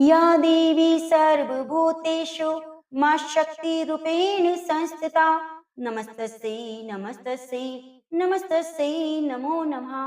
या देवी सर्वभूतेषु मा शक्तिरूपेण संस्थिता नमस्तस्यै नमस्तस्यै नमस्तस्यै नमो नमः।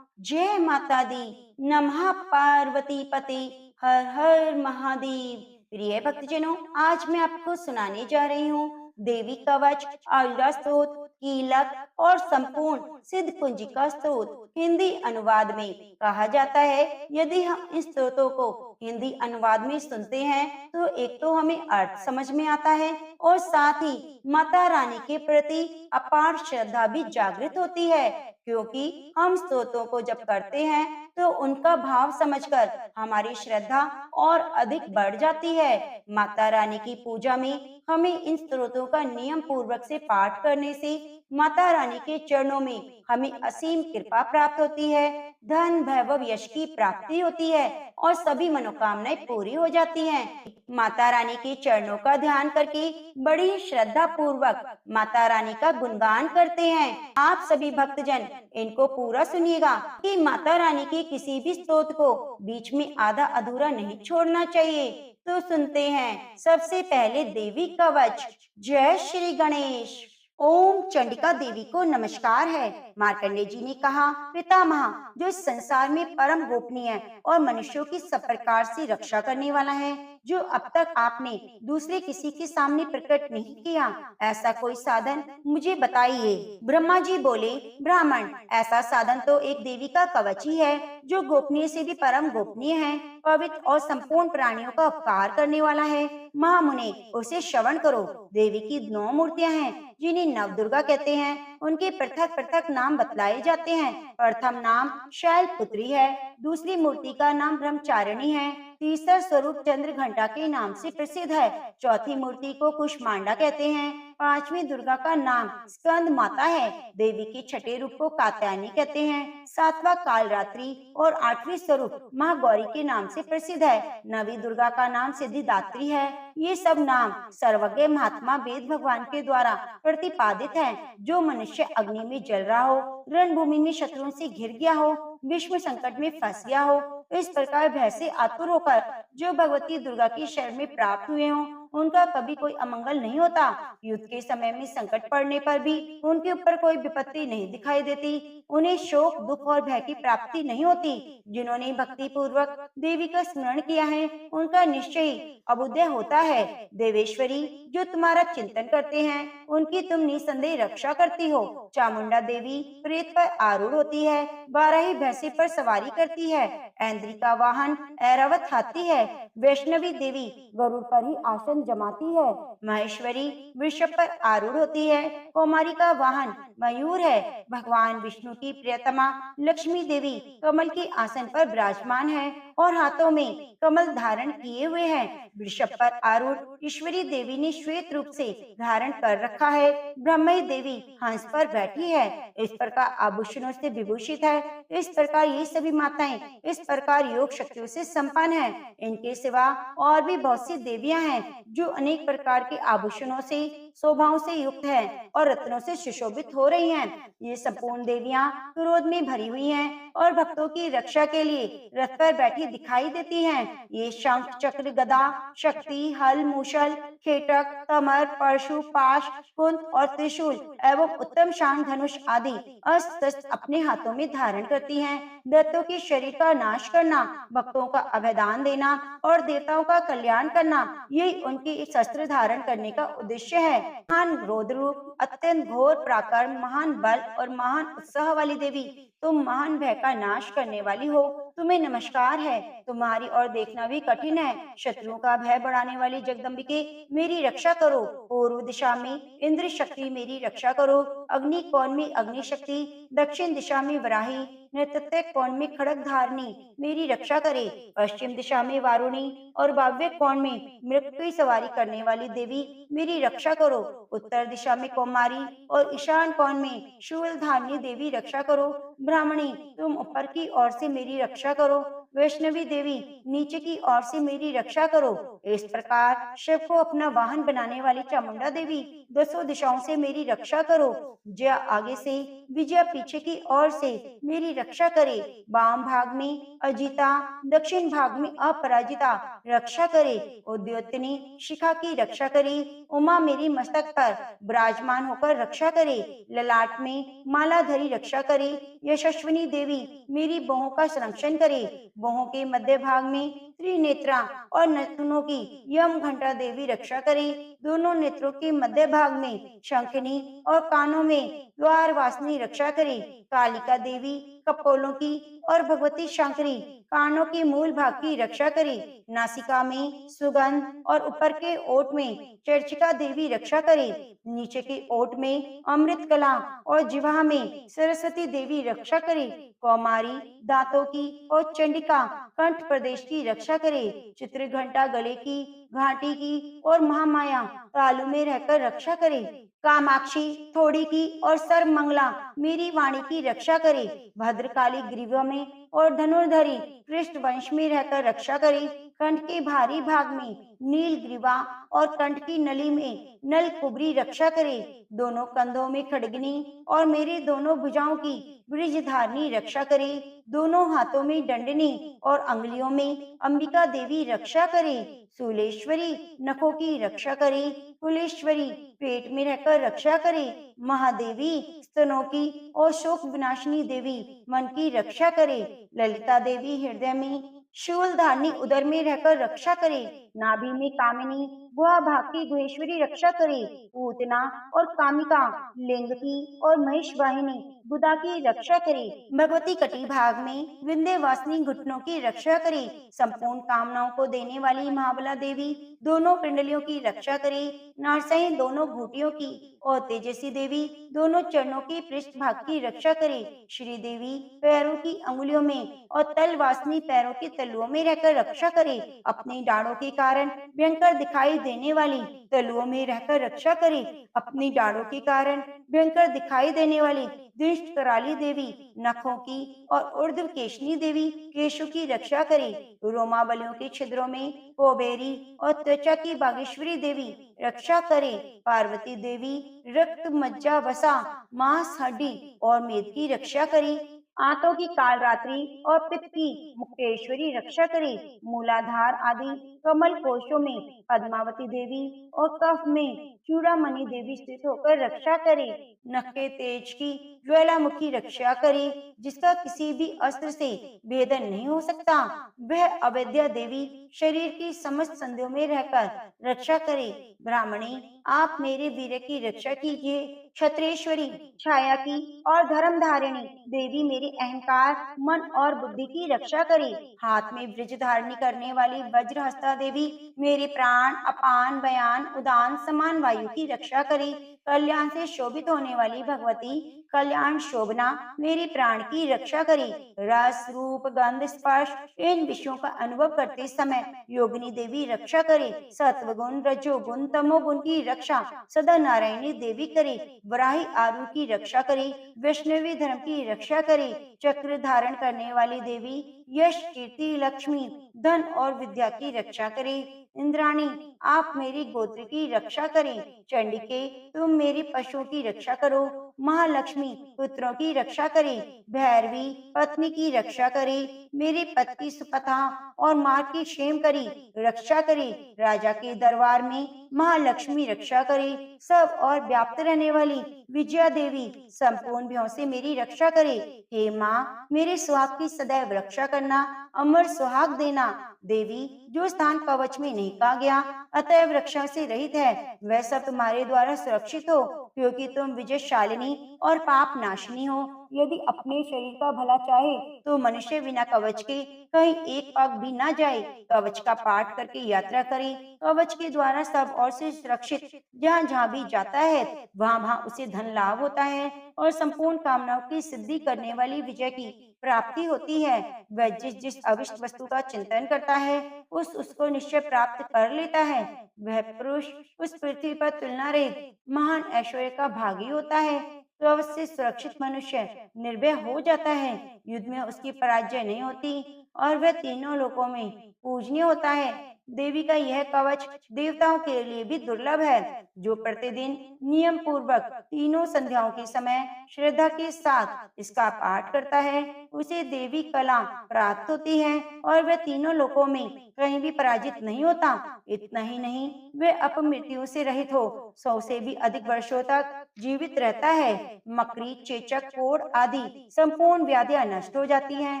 जय माता दी। नमः पार्वती पते। हर हर महादेव। प्रिय भक्तजनों, आज मैं आपको सुनाने जा रही हूँ देवी कवच, आयुर्वेद स्तोत्र, कीलक और संपूर्ण सिद्ध कुंजिका स्तोत्र। हिंदी अनुवाद में कहा जाता है, यदि हम इन स्तोत्रों को हिंदी अनुवाद में सुनते हैं तो एक तो हमें अर्थ समझ में आता है और साथ ही माता रानी के प्रति अपार श्रद्धा भी जागृत होती है, क्योंकि हम स्तोत्रों को जब करते हैं तो उनका भाव समझकर हमारी श्रद्धा और अधिक बढ़ जाती है। माता रानी की पूजा में हमें इन स्तोत्रों का नियम पूर्वक से पाठ करने से माता रानी के चरणों में हमें असीम कृपा प्राप्त होती है, धन वैभव यश की प्राप्ति होती है और सभी मनोकामनाएं पूरी हो जाती हैं। माता रानी के चरणों का ध्यान करके बड़ी श्रद्धा पूर्वक माता रानी का गुणगान करते हैं। आप सभी भक्तजन इनको पूरा सुनिएगा कि माता रानी के किसी भी स्तोत्र को बीच में आधा अधूरा नहीं छोड़ना चाहिए। तो सुनते हैं सबसे पहले देवी कवच। जय श्री गणेश। ओम चंडिका देवी को नमस्कार है। मार्कंडेय जी ने कहा, पितामह जो इस संसार में परम गोपनीय और मनुष्यों की सब प्रकार से रक्षा करने वाला है, जो अब तक आपने दूसरे किसी के सामने प्रकट नहीं किया, ऐसा कोई साधन मुझे बताइए। ब्रह्मा जी बोले, ब्राह्मण, ऐसा साधन तो एक देवी का कवच ही है, जो गोपनीय से भी परम गोपनीय है, पवित्र और संपूर्ण प्राणियों का उपकार करने वाला है। महामुने, उसे श्रवण करो। देवी की 9 मूर्तियां हैं, जिन्हें नव दुर्गा कहते हैं। उनके पृथक पृथक नाम बतलाए जाते हैं। प्रथम नाम शैलपुत्री है, दूसरी मूर्ति का नाम ब्रह्मचारिणी है, तीसरा स्वरूप चंद्र घंटा के नाम से प्रसिद्ध है, चौथी मूर्ति को कुष्मांडा कहते हैं, पांचवी दुर्गा का नाम स्कंद माता है, देवी के छठे रूप को कात्यायनी कहते हैं, सातवां कालरात्रि और आठवीं स्वरूप महागौरी के नाम से प्रसिद्ध है, नवी दुर्गा का नाम सिद्धिदात्री है। ये सब नाम सर्वज्ञ महात्मा वेद भगवान के द्वारा प्रतिपादित हैं। जो मनुष्य अग्नि में जल रहा हो, रणभूमि में शत्रुओं से घिर गया हो, विश्व संकट में फंस गया हो, इस प्रकार भय से आतुर होकर जो भगवती दुर्गा की शरण में प्राप्त हुए हों, उनका कभी कोई अमंगल नहीं होता। युद्ध के समय में संकट पड़ने पर भी उनके ऊपर कोई विपत्ति नहीं दिखाई देती। उन्हें शोक, दुख और भय की प्राप्ति नहीं होती। जिन्होंने भक्ति पूर्वक देवी का स्मरण किया है, उनका निश्चय ही अभुदय होता है। देवेश्वरी, जो तुम्हारा चिंतन करते हैं, उनकी तुम निसंदेह रक्षा करती हो। चामुंडा देवी प्रेत पर आरूढ़ होती है, बाराही भैंसे पर सवारी करती है, ऐन्द्री का वाहन ऐरावत हाथी है, वैष्णवी देवी गरुड़ पर ही आसन जमाती है, महेश्वरी वृषभ पर आरूढ़ होती है, कौमारी का वाहन मयूर है, भगवान विष्णु की प्रियतमा लक्ष्मी देवी कमल के आसन पर विराजमान है और हाथों में कमल धारण किए हुए हैं। वृषभ पर आरूढ़ ईश्वरी देवी ने श्वेत रूप से धारण कर रखा है। ब्रह्मई देवी हंस पर बैठी है, इस प्रकार आभूषणों से विभूषित है। इस प्रकार ये सभी माताएं इस प्रकार योग शक्तियों से संपन्न है। इनके सिवा और भी बहुत सी देवियां हैं, जो अनेक प्रकार के आभूषणों से शोभाओं से युक्त है और रत्नों से सुशोभित हो रही हैं। ये संपूर्ण देवियां क्रोध में भरी हुई हैं और भक्तों की रक्षा के लिए रथ पर बैठी दिखाई देती हैं। ये शंख, चक्र, गदा, शक्ति, हल, मूषल, खेटक, तमर, परशु, पाश, कुंत और त्रिशूल एवं उत्तम शांग धनुष आदि अस्त्र शस्त्र अपने हाथों में धारण करती हैं। दैत्यों के शरीर का नाश करना, भक्तों का अभयदान देना और देवताओं का कल्याण करना, यही उनके शस्त्र धारण करने का उद्देश्य है। महान रौद्र रूप, अत्यंत घोर पराक्रम, महान बल और महान उत्साह वाली देवी, तुम महान भय का नाश करने वाली हो। तुम्हें नमस्कार है। तुम्हारी और देखना भी कठिन है। शत्रुओं का भय बढ़ाने वाली जगदम्बिके, मेरी रक्षा करो। पूर्व दिशा में इंद्र शक्ति, मेरी रक्षा करो। अग्नि कोण में अग्नि शक्ति, दक्षिण दिशा में वराही, नैऋत्य कोण में खड़ग धारणी, मेरी रक्षा करे। पश्चिम दिशा में वारुणी और वायव्य कोण में मृग की सवारी करने वाली देवी, मेरी रक्षा करो। उत्तर दिशा में कौमारी और ईशान कोण में शूल धारणी देवी, रक्षा करो। ब्राह्मणी, तुम ऊपर की ओर से मेरी रक्षा करो। वैष्णवी देवी नीचे की ओर से मेरी रक्षा करो। इस प्रकार शिव को अपना वाहन बनाने वाली चामुंडा देवी दसों दिशाओं से मेरी रक्षा करो। जया आगे से, विजया पीछे की ओर से मेरी रक्षा करे। वाम भाग में अजिता, दक्षिण भाग में अपराजिता रक्षा करे। उद्योतनी शिखा की रक्षा करे। उमा मेरी मस्तक पर विराजमान होकर रक्षा करे। ललाट में मालाधरी रक्षा करे। यशस्विनी देवी मेरी बाहों का संरक्षण करे। बाहों के मध्य भाग में त्रिनेत्रा और नथुनों की यम घंटा देवी रक्षा करे। दोनों नेत्रों के मध्य भाग में शंखनी और कानों में द्वार वासनी रक्षा करे। कालिका देवी कपोलों की और भगवती शंकरी कानों के मूल भाग की रक्षा करे। नासिका में सुगंध और ऊपर के ओठ में चर्चिका देवी रक्षा करे। नीचे के ओठ में अमृत कला और जिह्वा में सरस्वती देवी रक्षा करे। कौमारी दांतों की और चंडिका कंठ प्रदेश की रक्षा करे। चित्र घंटा गले की, घाटी की और महामाया तालु में रहकर रक्षा करे। कामाक्षी थोड़ी की और सर्वमंगला मेरी वाणी की रक्षा करे। भद्रकाली ग्रीवा में और धनुर्धरी पृष्ठ वंश में रहकर रक्षा करे। कंठ के भारी भाग में नील ग्रीवा और कंठ की नली में नल कुबरी रक्षा करे। दोनों कंधों में खड़गनी और मेरे दोनों भुजाओं की ब्रिजधारणी रक्षा करे। दोनों हाथों में दंडनी और अंगुलियों में अंबिका देवी रक्षा करे। शूलेश्वरी नखों की रक्षा करे। कुलेश्वरी पेट में रहकर रक्षा करे। महादेवी स्तनों की और शोक विनाशिनी देवी मन की रक्षा करे। ललिता देवी हृदय में, शूल धारणी उदर में रहकर रक्षा करे। नाभि में कामिनी गुहा भाग की गुहेश्वरी रक्षा करे। पूतना और कामिका लिंग की और महिष वाहिनी बुधा की रक्षा करे। भगवती कटी भाग में विंध्यवासिनी घुटनों की रक्षा करे। संपूर्ण कामनाओं को देने वाली महाबला देवी दोनों पिंडलियों की रक्षा करे। नारसही दोनों घूटियों की और तेजस्वी देवी दोनों चरणों के पृष्ठ भाग की रक्षा करे। श्री देवी पैरों की अंगुलियों में और तलवासनी पैरों के तलुओं में रहकर रक्षा करे। अपने डाढ़ों के कारण भयंकर दिखाई देने वाली तलुओं में रहकर रक्षा करे। अपनी डाढ़ों के कारण भयंकर दिखाई देने वाली दुष्ट कराली देवी नखों की और ऊर्ध्व केशनी देवी केशों की रक्षा करे। रोमावलियों के छिद्रों में कोबेरी और त्वचा की बागेश्वरी देवी रक्षा करे। पार्वती देवी रक्त मज्जा वसा मांस हड्डी और मेद की रक्षा करे। आंतों की कालरात्रि और पित्त की मुक्तेश्वरी रक्षा करे। मूलाधार आदि कमल कोशों में पद्मावती देवी और कफ में चूड़ामणि देवी स्थित होकर रक्षा करे। नख के तेज की ज्वालामुखी रक्षा करे, जिसका किसी भी अस्त्र से भेदन नहीं हो सकता। वह अवैद्या देवी शरीर की समस्त संधियों में रहकर रक्षा करे। ब्राह्मणी आप मेरे वीर की रक्षा कीजिए। क्षत्रेश्वरी छाया की और धर्म धारिणी देवी मेरी अहंकार मन और बुद्धि की रक्षा करे। हाथ में वृज धारणी करने वाली वज्रहस्ता देवी मेरे प्राण अपान बयान उदान समान वायु की रक्षा करे। कल्याण से शोभित होने वाली भगवती कल्याण शोभना मेरे प्राण की रक्षा करे। रस रूप गंध स्पर्श इन विषयों का अनुभव करते समय योगिनी देवी रक्षा करे। सत्वगुण रजोगुण तमोगुण की रक्षा सदा नारायणी देवी करे। वराही आरु की रक्षा करे। वैष्णवी धर्म की रक्षा करे। चक्र धारण करने वाली देवी यश कीर्ति लक्ष्मी धन और विद्या की रक्षा करे। इंद्राणी आप मेरी गोत्र की रक्षा करें। चंडिके तुम मेरी पशुओं की रक्षा करो। महालक्ष्मी पुत्रों की रक्षा करे। भैरवी पत्नी की रक्षा करे। मेरे पति सुपथा और माँ की क्षेम करी रक्षा करे। राजा के दरबार में महालक्ष्मी रक्षा करे। सब और व्याप्त रहने वाली विजया देवी संपूर्ण भयों से मेरी रक्षा करे। हे माँ मेरे सुहाग की सदैव रक्षा करना, अमर सुहाग देना। देवी जो स्थान कवच में नहीं कहा गया अतएव रक्षा से रहित है, वह सब तुम्हारे द्वारा सुरक्षित हो, क्योंकि तुम विजयशालिनी और पाप नाशिनी हो। यदि अपने शरीर का भला चाहे तो मनुष्य बिना कवच के कहीं एक पग भी न जाए। कवच का पाठ करके यात्रा करे। कवच के द्वारा सब और से सुरक्षित जहाँ जहाँ भी जाता है वहाँ वहाँ उसे धन लाभ होता है और संपूर्ण कामनाओं की सिद्धि करने वाली विजय की प्राप्ति होती है। वह जिस जिस अविष्ट वस्तु का चिंतन करता है उसको निश्चय प्राप्त कर लेता है। वह पुरुष उस पृथ्वी पर तुलना रहित महान ऐश्वर्य का भागी होता है। तो अवश्य सुरक्षित मनुष्य निर्भय हो जाता है। युद्ध में उसकी पराजय नहीं होती और वह तीनों लोकों में पूजनीय होता है। देवी का यह कवच देवताओं के लिए भी दुर्लभ है। जो प्रतिदिन नियम पूर्वक तीनों संध्याओं के समय श्रद्धा के साथ इसका पाठ करता है, उसे देवी कला प्राप्त होती है और वह तीनों लोकों में कहीं भी पराजित नहीं होता। इतना ही नहीं, वह अपमृत्यु से रहित हो 100 से भी अधिक वर्षों तक जीवित रहता है। मकड़ी, चेचक, कोढ़ आदि संपूर्ण व्याधियां नष्ट हो जाती हैं।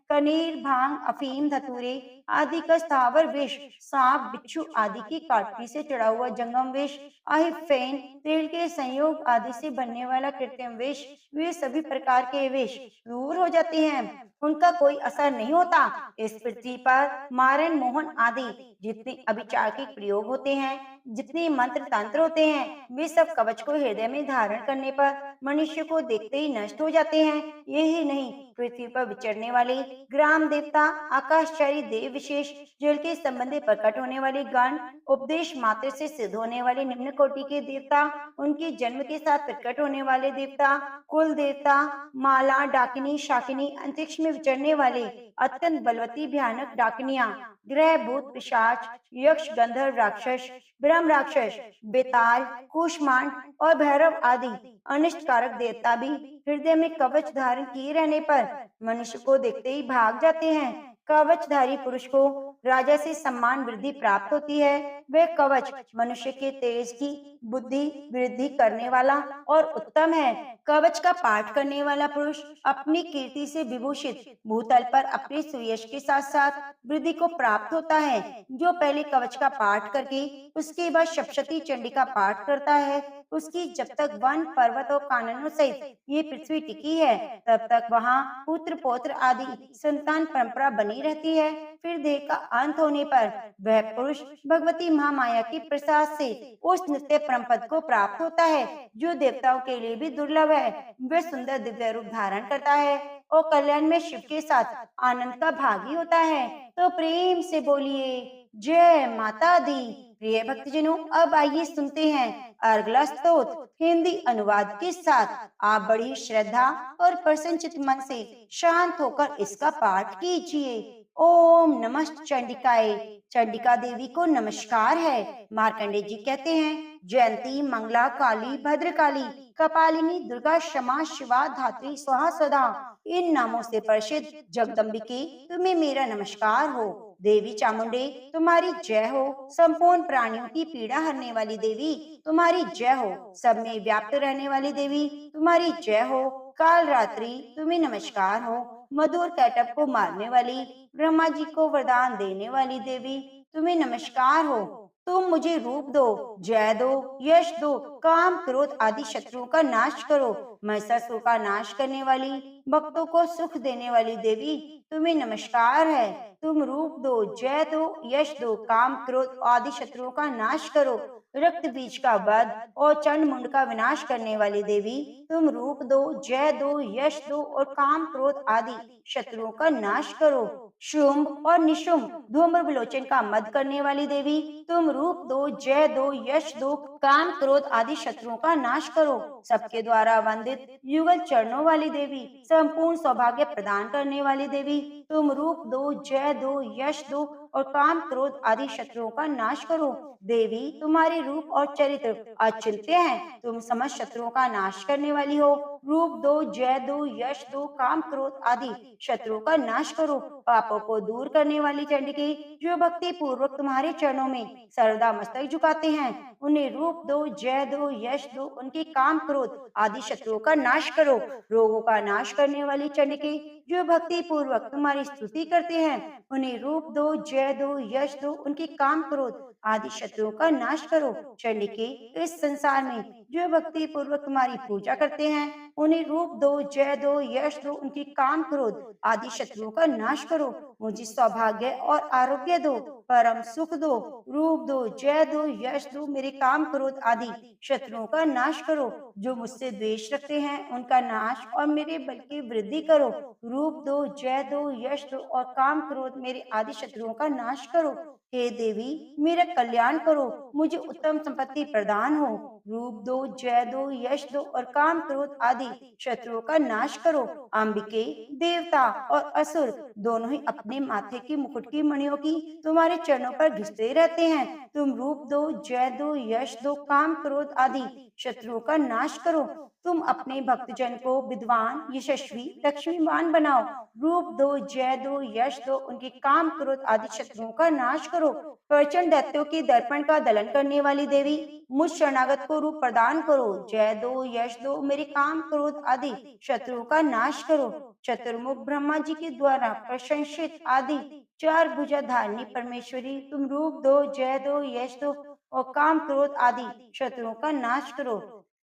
कनेर, भांग, अफीम, धतूरे आदि का स्थावर विष, सांप, बिच्छू आदि की काटने से चढ़ा हुआ जंगम विष, अहिफेन, तेल के संयोग आदि से बनने वाला कृत्रिम विष, वे सभी प्रकार के विष दूर हो जाते हैं, उनका कोई असर नहीं होता। इस पृथ्वी पर मारण, मोहन आदि जितने अभिचार के प्रयोग होते हैं, जितने मंत्र तंत्र होते हैं, वे सब कवच को हृदय में धारण करने पर मनुष्य को देखते ही नष्ट हो जाते हैं। यही नहीं, पृथ्वी पर विचरने वाले ग्राम देवता, आकाशचारी देव विशेष, जल के संबंधी प्रकट होने वाले गण, उपदेश मात्र से सिद्ध होने वाले निम्न कोटि के देवता, उनके जन्म के साथ प्रकट होने वाले देवता, कुल देवता, माला, डाकिनी, शाकिनी, अंतरिक्ष में विचरने वाले अत्यंत बलवती भयानक डाकिनियां, ग्रह, भूत, पिशाच, यक्ष, गंधर्व, राक्षस, ब्रह्म राक्षस, बेताल, कूष्मांड और भैरव आदि अनिष्ट कारक देवता भी हृदय में कवच धारण किए रहने पर मनुष्य को देखते ही भाग जाते हैं। कवचधारी पुरुष को राजा से सम्मान वृद्धि प्राप्त होती है। वह कवच मनुष्य के तेज की बुद्धि वृद्धि करने वाला और उत्तम है। कवच का पाठ करने वाला पुरुष अपनी कीर्ति से विभूषित भूतल पर अपने सुयश के साथ साथ वृद्धि को प्राप्त होता है। जो पहले कवच का पाठ करके उसके बाद सप्तशती चंडी का पाठ करता है, उसकी जब तक वन, पर्वत और काननों सहित ये पृथ्वी टिकी है, तब तक वहाँ पुत्र, पौत्र आदि संतान परंपरा बनी रहती है। फिर देह का अंत होने पर वह पुरुष भगवती महामाया की प्रसाद से उस नित्य परम पद को प्राप्त होता है, जो देवताओं के लिए भी दुर्लभ है। वह सुंदर दिव्य रूप धारण करता है और कल्याण में शिव के साथ आनंद का भागी होता है। तो प्रेम से बोलिए जय माता दी। प्रिय भक्तजनों, अब आइए सुनते हैं अगला स्तोत्र हिंदी अनुवाद के साथ। आप बड़ी श्रद्धा और प्रसन्नचित्त मन से शांत होकर इसका पाठ कीजिए। ओम नमः चंडिकाय। चंडिका देवी को नमस्कार है। मार्कंडे जी कहते हैं, जयंती, मंगला, काली, भद्रकाली, कपालिनी, दुर्गा, क्षमा, शिवा, धात्री, स्वाहा सदा, इन नामों से प्रसिद्ध जगदम्बिके तुम्हें मेरा नमस्कार हो। देवी चामुंडे तुम्हारी जय हो। संपूर्ण प्राणियों की पीड़ा हरने वाली देवी तुम्हारी जय हो। सब में व्याप्त रहने वाली देवी तुम्हारी जय हो। काल रात्रि तुम्हें नमस्कार हो। मधुर कैटअप को मारने वाली, ब्रह्मा जी को वरदान देने वाली देवी तुम्हें नमस्कार हो। तुम मुझे रूप दो, जय दो, यश दो, काम, क्रोध आदि शत्रुओं का नाश करो। महिषासुर का नाश करने वाली, भक्तों को सुख देने वाली देवी तुम्हें नमस्कार है। तुम रूप दो, जय दो, यश दो, काम, क्रोध आदि शत्रुओं का नाश करो। रक्त बीज का वध और चंड मुंड का विनाश करने वाली देवी तुम रूप दो, जय दो, यश दो और काम, क्रोध आदि शत्रुओं का नाश करो। शुंभ और निशुंभ धूम्र विलोचन का मद करने वाली देवी तुम रूप दो, जय दो, यश दो, काम, क्रोध आदि शत्रुओं का नाश करो। सबके द्वारा वंदित युगल चरणों वाली देवी, संपूर्ण सौभाग्य प्रदान करने वाली देवी तुम रूप दो, जय दो, यश दो और काम, क्रोध आदि शत्रुओं का नाश करो। देवी तुम्हारे रूप और चरित्र अचिंत्य हैं। तुम समस्त शत्रुओं का नाश करने वाली हो। रूप दो, जय दो, यश दो, काम, क्रोध आदि शत्रुओं का नाश करो। पापों को दूर करने वाली चंडिके, जो भक्ति पूर्वक तुम्हारे चरणों में सर्वदा मस्तक झुकाते हैं, उन्हें रूप दो, जय दो, यश दो, उनके काम, क्रोध आदि शत्रुओं का नाश करो। रोगों का नाश करने वाली चंडिके, जो भक्ति पूर्वक तुम्हारी स्तुति करते हैं, उन्हें रूप दो, जय दो, यश दो, उनके काम, क्रोध आदि शत्रुओं का नाश करो। चंडिके, इस संसार में जो भक्ति पूर्वक तुम्हारी पूजा करते हैं, उन्हें रूप दो, जय दो, यश दो, उनके काम, क्रोध आदि शत्रुओं का नाश करो। मुझे सौभाग्य और आरोग्य दो, परम सुख दो। रूप दो, जय दो, यश दो, मेरे काम, क्रोध आदि शत्रुओं का नाश करो। जो मुझसे द्वेष रखते हैं, उनका नाश और मेरे बल की वृद्धि करो। रूप दो, जय दो, यश दो और काम, क्रोध मेरे आदि शत्रुओं का नाश करो। हे देवी, मेरा कल्याण करो, मुझे उत्तम संपत्ति प्रदान हो। रूप दो, जय दो, यश दो और काम क्रोध आदि शत्रुओं का नाश करो। अंबिके, देवता और असुर दोनों ही अपने माथे की मुकुट की मणियों की तुम्हारे चरणों पर घिसते रहते हैं। तुम रूप दो, जय दो, यश दो, काम क्रोध आदि शत्रुओं का नाश करो। तुम अपने भक्तजन को विद्वान, यशस्वी, लक्ष्मीवान बनाओ। रूप दो, जय दो, यश दो, उनके काम क्रोध आदि शत्रुओं का नाश करो। प्रचंड दैत्यों के दर्पण का दलन करने वाली देवी, मुझ शरणागत को रूप प्रदान करो। जय दो, यश दो, मेरे काम क्रोध आदि शत्रुओं का नाश करो। चतुर्मुख ब्रह्मा जी के द्वारा प्रशंसित आदि चार भुजा धारिणी परमेश्वरी, तुम रूप दो, जय दो, यश दो और काम क्रोध आदि शत्रुओं का नाश करो।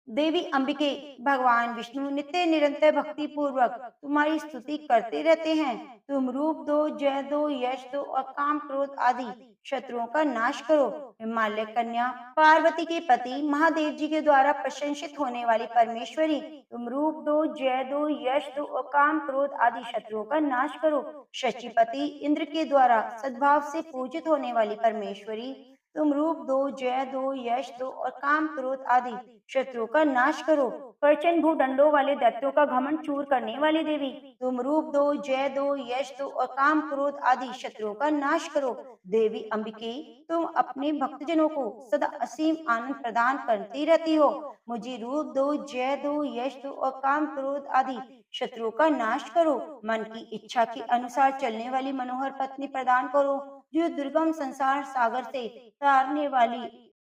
देवी अंबिके, भगवान विष्णु नित्य निरंतर भक्ति पूर्वक तुम्हारी स्तुति करते रहते हैं। तुम रूप दो, जय दो, यश दो और काम क्रोध आदि शत्रुओं का नाश करो। हिमालय कन्या, पार्वती के पति महादेव जी के द्वारा प्रशंसित होने वाली परमेश्वरी, तुम रूप दो, जय दो, यश दो और काम क्रोध आदि शत्रुओं का नाश करो। शचीपति इंद्र के द्वारा सद्भाव से पूजित होने वाली परमेश्वरी, तुम रूप दो, जय दो, यश दो और काम क्रोध आदि शत्रुओं का नाश करो। प्रचंड भूदंडों वाले दैत्यों का घमंड चूर करने वाली देवी, तुम रूप दो, जय दो, यश दो और काम क्रोध आदि शत्रुओं का नाश करो। देवी अंबिके, तुम अपने भक्तजनों को सदा असीम आनंद प्रदान करती रहती हो। मुझे रूप दो, जय दो, यश दो और काम क्रोध आदि शत्रुओं का नाश करो। मन की इच्छा के अनुसार चलने वाली मनोहर पत्नी प्रदान करो, जो दुर्गम संसार सागर से तारने वाली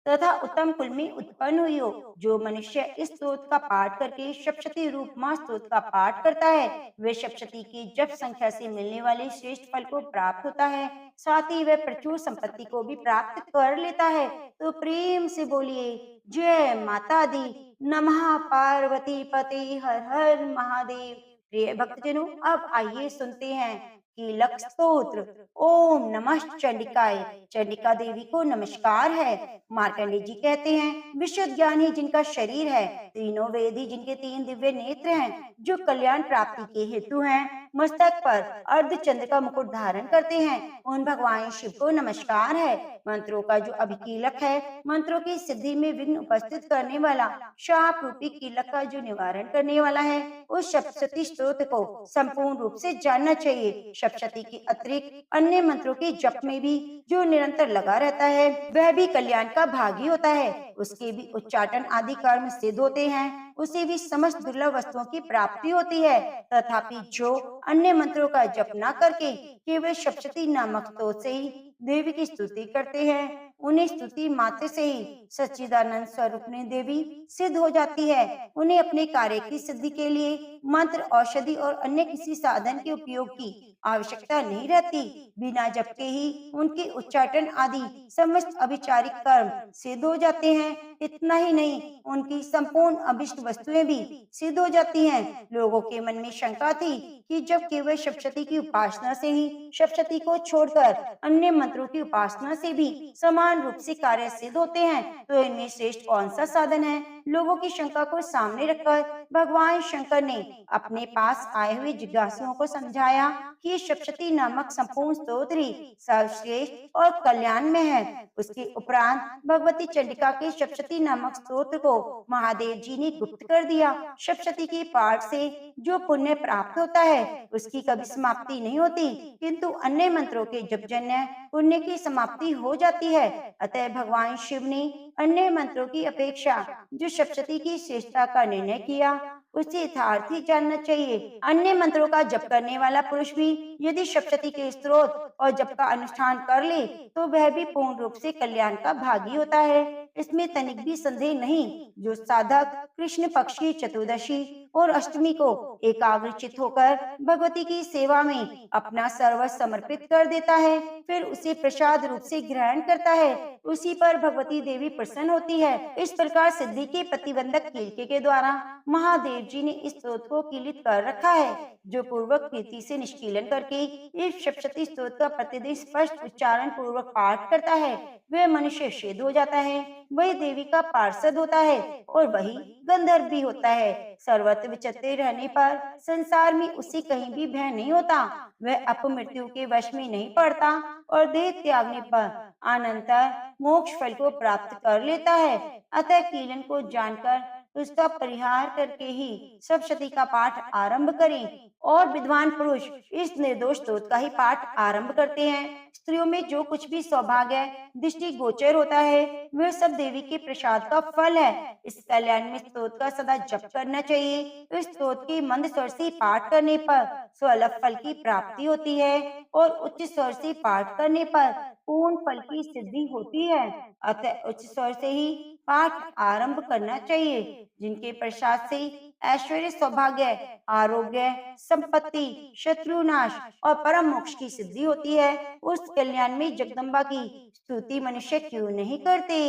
तथा उत्तम कुल में उत्पन्न हुई हो। जो मनुष्य इस स्तोत्र का पाठ करके सप्तशती रूप माँ स्तोत्र का पाठ करता है, वे सप्तशती की जप संख्या से मिलने वाले श्रेष्ठ फल को प्राप्त होता है। साथ ही वह प्रचुर संपत्ति को भी प्राप्त कर लेता है। तो प्रेम से बोलिए जय माता दी, नमः पार्वती पते, हर हर महादेव। प्रिय भक्तजनों, अब आइए सुनते हैं कीलक स्तोत्र। ओम नमः चंडिकाय। चंडिका देवी को नमस्कार है। मार्कंडे जी कहते हैं, विशुद्ध ज्ञान ही जिनका शरीर है, तीनों वेद ही जिनके तीन दिव्य नेत्र हैं, जो कल्याण प्राप्ति के हेतु हैं, मस्तक पर अर्ध चंद्र का मुकुट धारण करते हैं, उन भगवान शिव को नमस्कार है। मंत्रों का जो अभिकीलक है, मंत्रों की सिद्धि में विघ्न उपस्थित करने वाला, शाप रूपी कीलक का जो निवारण करने वाला है, उस सप्तशती स्तोत्र को संपूर्ण रूप से जानना चाहिए। सप्तशती के अतिरिक्त अन्य मंत्रों के जप में भी जो निरंतर लगा रहता है, वह भी कल्याण का भागी होता है। उसके भी उच्चाटन आदि कर्म सिद्ध होते हैं, उसे भी समस्त दुर्लभ वस्तुओं की प्राप्ति होती है। तथापि जो अन्य मंत्रों का जप न करके केवल सप्तशती नामक स्तोत्र से ही देवी की स्तुति करते हैं, उन्हें स्तुति मात्र से ही सच्चिदानंद स्वरूप ने देवी सिद्ध हो जाती है। उन्हें अपने कार्य की सिद्धि के लिए मंत्र, औषधि और अन्य किसी साधन के उपयोग की आवश्यकता नहीं रहती। बिना जप के ही उनके उच्चाटन आदि समस्त अभिचारिक कर्म सिद्ध हो जाते हैं। इतना ही नहीं, उनकी संपूर्ण अभिष्ट वस्तुएं भी सिद्ध हो जाती हैं। लोगों के मन में शंका थी कि जब केवल सप्तशती की उपासना से ही सप्तशती को छोड़कर अन्य मंत्रों की उपासना से भी समान रूप से कार्य सिद्ध होते हैं, तो इनमें श्रेष्ठ कौन सा साधन है। लोगों की शंका को सामने रखकर भगवान शंकर ने अपने पास आए हुए जिज्ञासुओं को समझाया कि सप्तशती नामक संपूर्ण स्तोत्र ही सर्वश्रेष्ठ और कल्याण में है। उसके उपरांत भगवती चंडिका के सप्तशती नामक स्तोत्र को महादेव जी ने गुप्त कर दिया। सप्तशती के पाठ से जो पुण्य प्राप्त होता है, उसकी कभी समाप्ति नहीं होती, किंतु अन्य मंत्रों के जपजन्य पुण्य की समाप्ति हो जाती है। अतः भगवान शिव ने अन्य मंत्रों की अपेक्षा जो सप्तशती की श्रेष्ठता का निर्णय किया, उसे यथार्थ ही जानना चाहिए। अन्य मंत्रों का जप करने वाला पुरुष भी यदि सप्तशती के स्तोत्र और जप का अनुष्ठान कर ले, तो वह भी पूर्ण रूप से कल्याण का भागी होता है। इसमें तनिक भी संदेह नहीं। जो साधक कृष्ण पक्ष की चतुर्दशी और अष्टमी को एकाग्रचित होकर भगवती की सेवा में अपना सर्वस्व समर्पित कर देता है, फिर उसे प्रसाद रूप से ग्रहण करता है, उसी पर भगवती देवी प्रसन्न होती है। इस प्रकार सिद्धि के प्रतिबंधक कीलके के द्वारा महादेव जी ने इस स्तोत्र को कीलित कर रखा है। जो पूर्वक प्रीति से निष्कीलन करके इस सप्तशती स्तोत्र का प्रतिदिन स्पष्ट उच्चारण पूर्वक पाठ करता है, वह मनुष्य सिद्ध हो जाता है, वही देवी का पार्षद होता है और वही गंधर्व भी होता है। सर्वत्र विचरते रहने पर संसार में उसे कहीं भी भय नहीं होता। वह अपमृत्यु के वश में नहीं पड़ता और देह त्यागने पर अनंतर मोक्ष फल को प्राप्त कर लेता है। अतः कीलन को जानकर उसका परिहार करके ही सप्तशती का पाठ आरंभ करें। और विद्वान पुरुष इस निर्दोष स्तोत्र का ही पाठ आरंभ करते हैं। स्त्रियों में जो कुछ भी सौभाग्य दृष्टि गोचर होता है वह सब देवी के प्रसाद का फल है। इस कल्याण में स्तोत्र का सदा जप करना चाहिए। इस स्तोत्र के मंद स्वर से पाठ करने पर सुलभ फल की प्राप्ति होती है और उच्च स्वर से पाठ करने पर पूर्ण फल की सिद्धि होती है। अतः उच्च स्वर से ही पाठ आरंभ करना चाहिए। जिनके प्रसाद से ऐश्वर्य, सौभाग्य, आरोग्य, संपत्ति, शत्रुनाश और परम मोक्ष की सिद्धि होती है, उस कल्याण में जगदम्बा की स्तुति मनुष्य क्यों नहीं करते।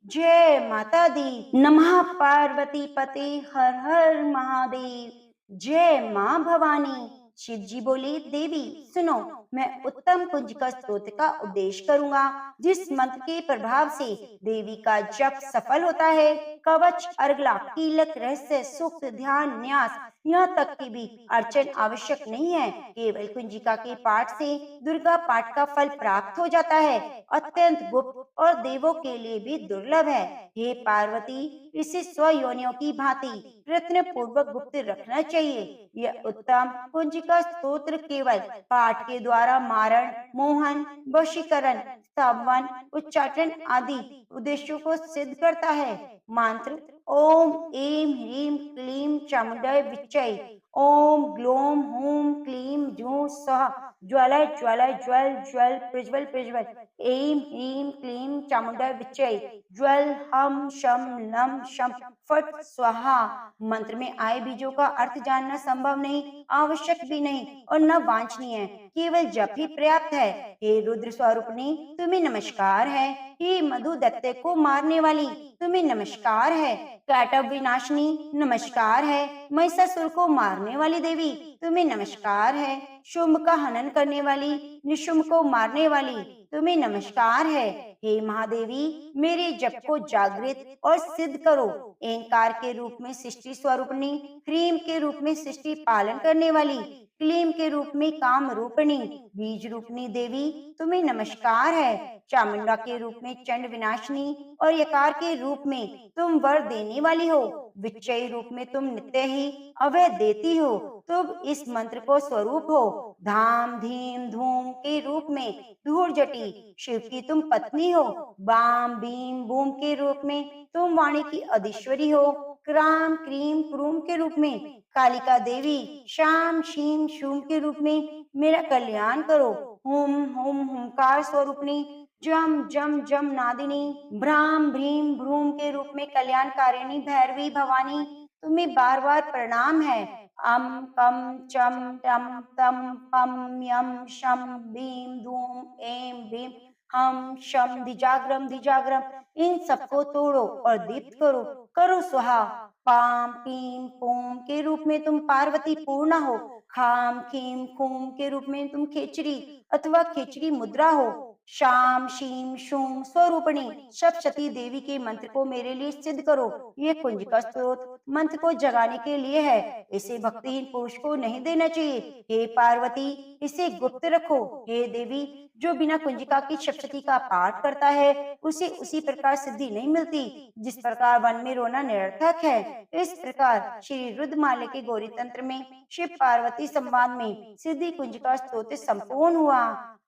जय माता दी। नमः पार्वती पते हर हर महादेव। जय माँ भवानी। शिव जी बोले, देवी सुनो, मैं उत्तम कुंजिका स्तोत्र का उपदेश करूंगा, जिस मंत्र के प्रभाव से देवी का जप सफल होता है। कवच, अर्गला, कीलक, रहस्य, सूक्त, ध्यान, न्यास, यहाँ तक की भी अर्चन आवश्यक नहीं है। केवल कुंजिका के पाठ से दुर्गा पाठ का फल प्राप्त हो जाता है। अत्यंत गुप्त और देवों के लिए भी दुर्लभ है। हे पार्वती, इसे स्वयोनियों की भांति प्रयत्न पूर्वक गुप्त रखना चाहिए। यह उत्तम कुंजिका स्तोत्र केवल पाठ के द्वारा मारण, मोहन, वशीकरण, स्तंभन, उच्चाटन आदि उद्देश्यों को सिद्ध करता है। मंत्र ओम ऐं ह्रीं क्लीं चामुंडाय विच्चै। ओम ग्लोम हूं क्लीं जूं सः। ज्वलय ज्वलय ज्वल ज्वल प्रज्वल प्रज्वल। ऐं ह्रीं क्लीं चामुंडाय विच्चै। ज्वल हम शम लम शम फट स्वाहा। मंत्र में आए बीजों का अर्थ जानना संभव नहीं, आवश्यक भी नहीं और न वांछनीय है। केवल जप ही पर्याप्त है। हे रुद्र स्वरूपनी, तुम्हें नमस्कार है। हे मधु दैत्य को मारने वाली, तुम्हें नमस्कार है। कैटव विनाशिनी, नमस्कार है। महिषासुर को मारने वाली देवी, तुम्हें नमस्कार है। शुंभ का हनन करने वाली, निशुंभ को मारने वाली, तुम्हें नमस्कार है। हे महादेवी, मेरे जप को जागृत और सिद्ध करो। एंकार के रूप में सृष्टि स्वरूपनी, ह्रीम के रूप में सृष्टि पालन करने वाली, क्लीम के रूप में काम रूपणी, बीज रूपनी देवी, तुम्हें नमस्कार है। चामुंडा के रूप में चंड विनाशिनी और यकार के रूप में तुम वर देने वाली हो। विच्चय रूप में तुम नित्य ही अभय देती हो। तुम इस मंत्र को स्वरूप हो। धाम धीम धूम के रूप में धूर जटी शिव की तुम पत्नी हो। बाम भीम बूम के रूप में तुम वाणी की अधीश्वरी हो। क्राम क्रीम क्रूम के रूप में कालिका देवी, शाम शीम शूम के रूप में मेरा कल्याण करो। हुम हुम हुंकार स्वरूपनी, जम जम जम नादिनी, भ्राम भ्रीम भ्रूम के रूप में कल्याणकारिणी भैरवी भवानी, तुम्हें बार बार प्रणाम है। अम कम चम टम तम पम यम शम भीम धूम एम भीम हम शम धिजाग्रम धिजाग्रम, इन सबको तोड़ो और दीप्त करो। करो स्वाहा। पाम पीम पोम के रूप में तुम पार्वती पूर्णा हो। खाम खीम खूम के रूप में तुम खेचरी अथवा खेचरी मुद्रा हो। शाम शीम शूम स्वरूपणी सप्तशती देवी के मंत्र को मेरे लिए सिद्ध करो। ये कुंजिका स्तोत्र मंत्र को जगाने के लिए है, इसे भक्तिहीन पुरुष को नहीं देना चाहिए। हे पार्वती, इसे गुप्त रखो। हे देवी, जो बिना कुंजिका की सप्तशती का पाठ करता है उसे उसी प्रकार सिद्धि नहीं मिलती जिस प्रकार वन में रोना निरर्थक है। इस प्रकार श्री रुद्रमाला के गौरी तंत्र में शिव पार्वती संवाद में सिद्धि कुंजिका स्तोत्र संपूर्ण हुआ।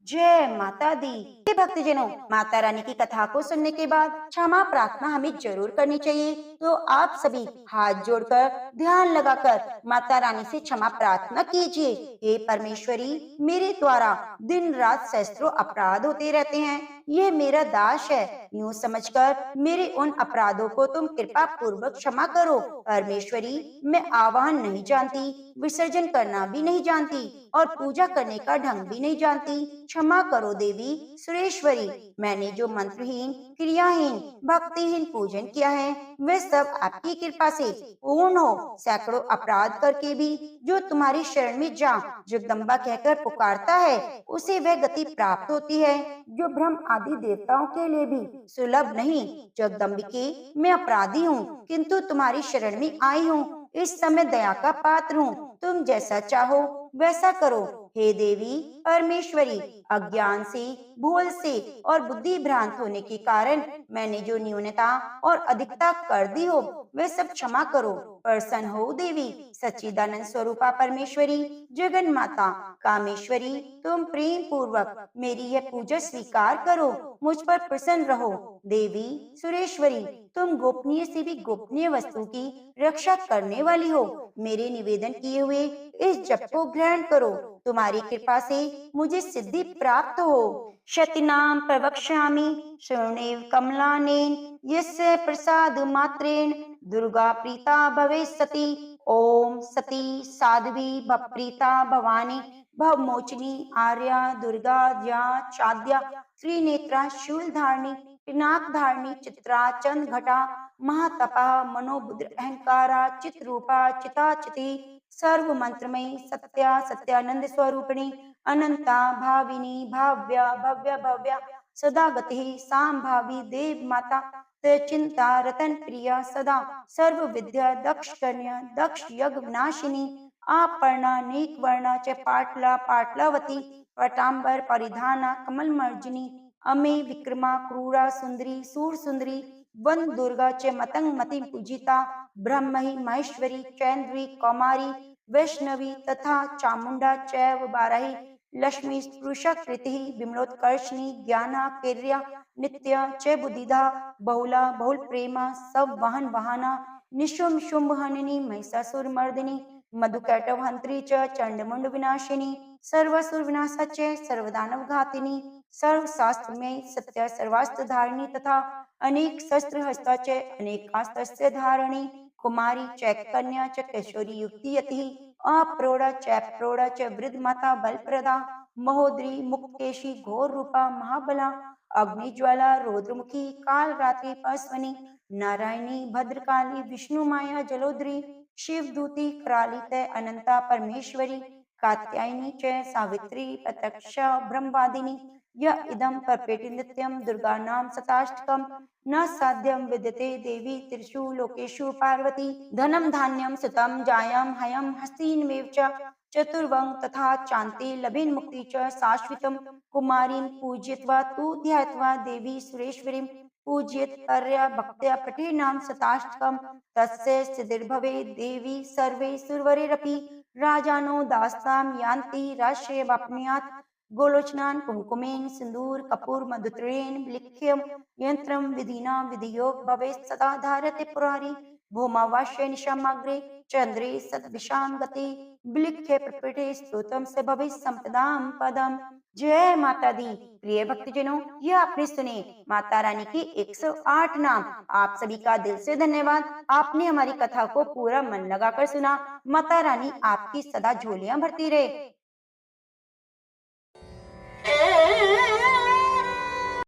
जय माता दी। हे भक्तजनों, माता रानी की कथा को सुनने के बाद क्षमा प्रार्थना हमें जरूर करनी चाहिए। तो आप सभी हाथ जोड़कर ध्यान लगाकर माता रानी से क्षमा प्रार्थना कीजिए। हे परमेश्वरी, मेरे द्वारा दिन रात सहस्त्रों अपराध होते रहते हैं, ये मेरा दास है, यूं समझकर मेरे उन अपराधों को तुम कृपा पूर्वक क्षमा करो। परमेश्वरी, मैं आवाहन नहीं जानती, विसर्जन करना भी नहीं जानती और पूजा करने का ढंग भी नहीं जानती, क्षमा करो देवी सुरेश्वरी। मैंने जो मंत्रहीन, क्रियाहीन, भक्तिहीन पूजन किया है वह सब आपकी कृपा से पूर्ण हो। सैकड़ों अपराध करके भी जो तुम्हारी शरण में जा जगदम्बा कहकर पुकारता है उसे वह गति प्राप्त होती है जो ब्रह्म आदि देवताओं के लिए भी सुलभ नहीं। जगदम्बिके, मैं अपराधी हूँ किंतु तुम्हारी शरण में आई हूँ। इस समय दया का पात्र हूँ, तुम जैसा चाहो वैसा करो। हे देवी परमेश्वरी, अज्ञान से, भूल से और बुद्धि भ्रांत होने के कारण मैंने जो न्यूनता और अधिकता कर दी हो वे सब क्षमा करो। प्रसन्न हो देवी सच्चिदानंद स्वरूपा परमेश्वरी, जगन माता कामेश्वरी, तुम प्रेम पूर्वक मेरी यह पूजा स्वीकार करो, मुझ पर प्रसन्न रहो। देवी सुरेश्वरी, तुम गोपनीय से भी गोपनीय वस्तु की रक्षा करने वाली हो, मेरे निवेदन किए हुए इस जप को ग्रहण करो, तुम्हारी कृपा से मुझे सिद्धि प्राप्त हो। शतिनाम प्रवक्ष्यामि शृणुमेव कमलानेन, यस्य प्रसाद मात्रेण दुर्गा प्रीता भवेत् सती। ओम सती साध्वी भवप्रीता भवानी भवमोचिनी आर्या दुर्गा ज्या चाद्या त्रिनेत्रा शूलधारिणी पिनाक धारिणी चित्रा चंद घटा महातपा मनोबुद्र अहंकारा चित्रूपा चिताचिति सर्व मंत्रमयी सत्या सत्यानंद स्वरूपिणी अनंता भाविनी भाव्या भव्य भव्या सदा गति सांभावी देव माता चिंता रतन प्रिया सदा सर्व विद्या दक्ष कन्या दक्ष यज्ञ विनाशिनी आपर्णा नीक वर्णा च पाटला पाटलावती पटांबर परिधाना कमल मर्जिनी अमे विक्रमा क्रूरा सुंदरी सूर सुंदरी वन दुर्गा च मतंग मति पूजिता ब्रह्महि महेश्वरी चैन्द्री कौमारी वैष्णवी तथा चामुंडा चैव बाराही लक्ष्मी स्पृशकृति विमलोत्कर्षणी ज्ञाना कीर्या नित्या च बुद्धिदा बहुला बहुल प्रेमा सब वहन वहाना निशुम शुंभ हनिनी महिषासुर मर्दिनी मधुकैटव हंत्री च चंडमुंड विनाशिनी सर्वसुर विनाशा च सर्वदानव घातिनी सर्व शास्त्र में सत्य सर्वास्त्र धारिणी तथा अनेक शस्त्र हस्ता च अनेकास्त्र धारिणी कुमारी चैक कन्या च किशोरी युक्ति यति अप्रोड़ा चैप्रोड़ा च वृद्ध माता बलप्रदा महोदरी मुक्केशी घोर रूपा महाबला अग्निज्वाला रौद्रमुखी काल रात्रि पार्श्वनी नारायणी भद्रकाली विष्णु माया जलोदरी शिवदूती करालित अनंता परमेश्वरी कात्यायनी च सावित्री प्रत्यक्षा ब्रह्मवादिनी य इदं परपेटि नित्यं दुर्गा नाम शताष्टकम् न साध्यं विद्यते देवी त्रिषु लोकेषु पार्वती धनं धान्यं सुतं जायं हयं हस्तिनमेव च चतुर्वंग तथा चान्ते लभेन मुक्ति च शाश्वतं कुमारीं पूजयित्वा तु ध्यात्वा देवी सुरेश्वरीं पूजयेत् कर्या भक्त्या पठे नाम शताष्टकम् तस्य सिद्धिर्भवेत् देवी सर्वे सुरवरेरपि राजानो दास्तां यान्ति राष्ट्रवाप्नुयात् गोलोचनान कुमकुमेन सिंदूर कपूर मधुत्रेण लिख्यम यंत्रम विधिना विधियोग भवेत् सदा धारते पुरारी भूमावास्य निशामाग्रे चंद्रे सद्विषाम गते विलिख्य प्रपटे स्तोत्रम से भवेत् संपदाम पदम। जय माता दी। प्रिय भक्तजनों, यह आपने सुने माता रानी के 108 नाम। आप सभी का दिल से धन्यवाद। आपने हमारी कथा को पूरा मन लगाकर सुना। माता रानी आपकी सदा झोलियां भरती रहे।